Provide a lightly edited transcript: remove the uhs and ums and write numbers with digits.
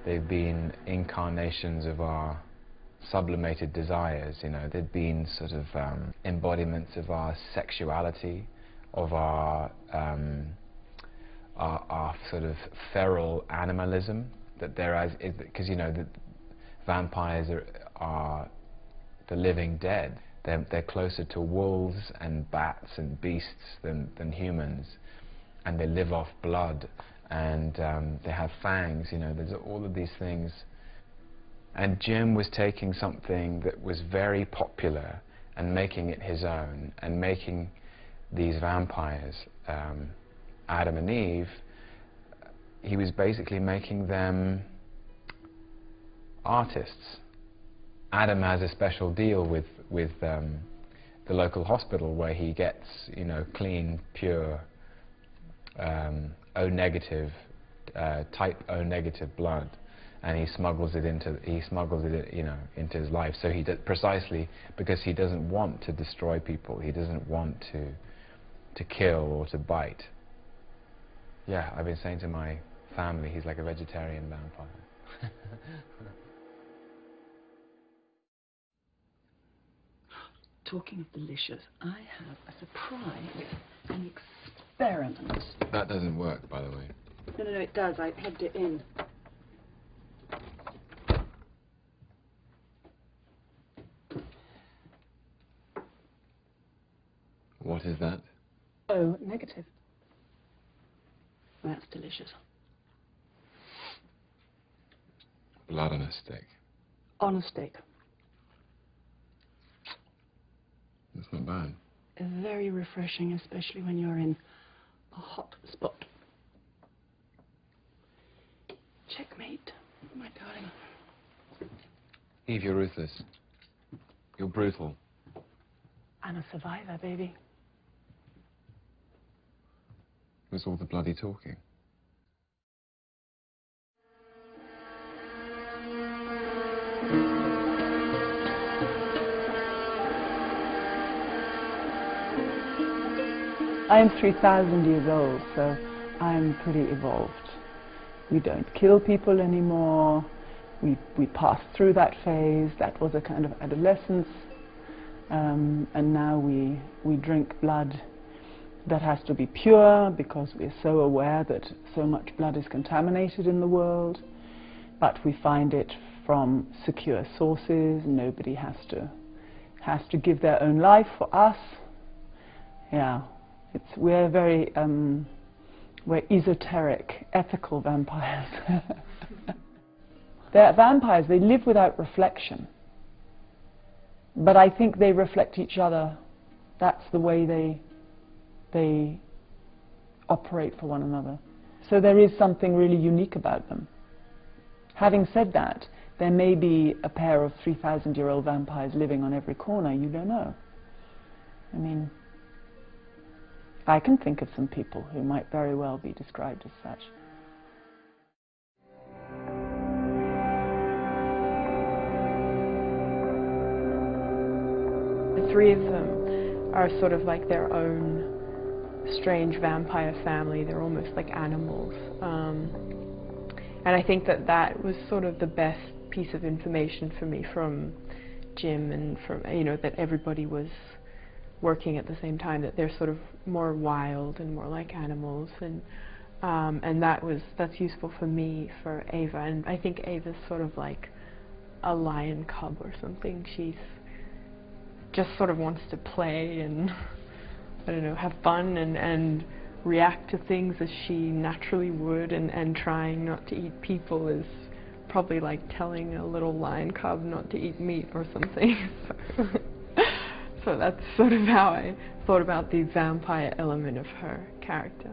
They've been incarnations of our sublimated desires, you know. They've been sort of embodiments of our sexuality, of our sort of feral animalism, that there is, because, you know, the vampires are the living dead. They're closer to wolves and bats and beasts than humans, and they live off blood, and they have fangs, you know. There's all of these things. And Jim was taking something that was very popular and making it his own, and making these vampires, Adam and Eve, he was basically making them artists. Adam has a special deal with the local hospital, where he gets, you know, clean, pure, O negative, type O negative blood, and he smuggles it into you know, into his life. So he precisely because he doesn't want to destroy people. He doesn't want to kill or to bite. Yeah, I've been saying to my family, he's like a vegetarian vampire. Talking of delicious, I have a surprise, an experiment. That doesn't work, by the way. No, it does. I pegged it in. What is that? Oh, negative. That's delicious. Blood on a stick. On a stick. That's not bad. Very refreshing, especially when you're in a hot spot. Checkmate, my darling. Eve, you're ruthless. You're brutal. I'm a survivor, baby. Was all the bloody talking? I'm 3,000 years old, so I'm pretty evolved. We don't kill people anymore. We passed through that phase. That was a kind of adolescence. And now we drink blood that has to be pure, because we're so aware that so much blood is contaminated in the world. But we find it from secure sources. Nobody has to give their own life for us. Yeah. We're very, we're esoteric, ethical vampires. They're vampires, they live without reflection. But I think they reflect each other. That's the way they operate for one another. So there is something really unique about them. Having said that, there may be a pair of 3,000-year-old vampires living on every corner. You don't know. I mean, I can think of some people who might very well be described as such. The three of them are sort of like their own strange vampire family. They're almost like animals. And I think that that was sort of the best piece of information for me from Jim, and from, you know, that everybody was working at the same time, that they're sort of more wild and more like animals, and that's useful for me, for Ava. And I think Ava's sort of like a lion cub or something. She's just sort of wants to play and, I don't know, have fun and react to things as she naturally would, and trying not to eat people is probably like telling a little lion cub not to eat meat or something. So that's sort of how I thought about the vampire element of her character.